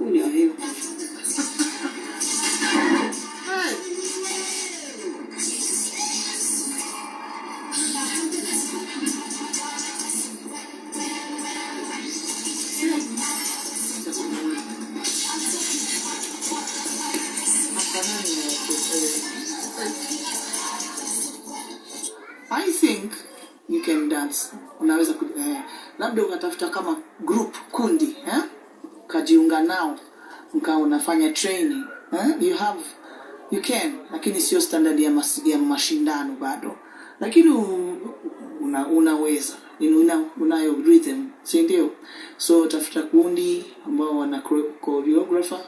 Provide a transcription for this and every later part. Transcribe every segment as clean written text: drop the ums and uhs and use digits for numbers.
Ndio hiyo. I think you can dance. Unaweza labda ukatafuta kama group, kundi, kajiunga nao, mkao unafanya training, you can, lakini sio standard ya mashindano bado. Lakini unaweza, unayo rhythm, si ndio? So tafuta kundi ambao wana choreographer,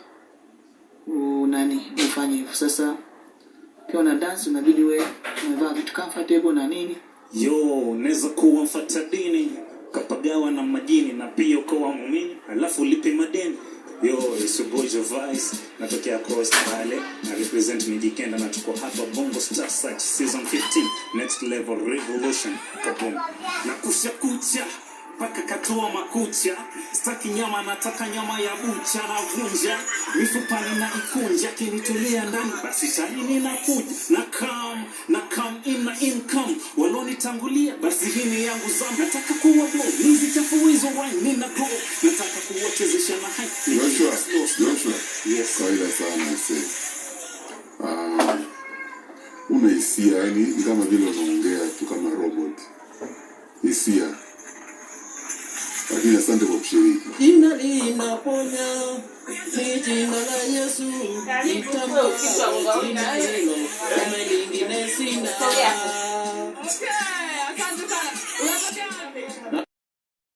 ufanye hivyo. Sasa kwa na dance unabidi wewe umevaa vitu comfortable na nini. Unaweza kuwa mfatadini, kapagawa na majini na pia ukawa muumini, alafu ulipe madeni. It's your boy Jovice, natokea Coast pale, na represent Midikenda, na tuko hapa Bongo Star Search Season 15, Next Level Revolution. Kabum. Na kucha paka katoa makucha, staki nyama, nataka nyama ya bucha, na vunja mifupa na ikunja, kinitulia ndani basi tani ninakuja, na come in na income waloni tangulia, basi hini yangu zamu, nataka kuwa blow hizi chafuizo wine nina go, nataka kuwachezesha na hai. Joshua, yes, kaida sana msee. Unahisia, yani kama vile unaongea tu kama robot. Hisia. Lakini asante kwa kushiriki. Jina linaponya, ni jina la Yesu. Nitambua jina hilo, kama lingine sina.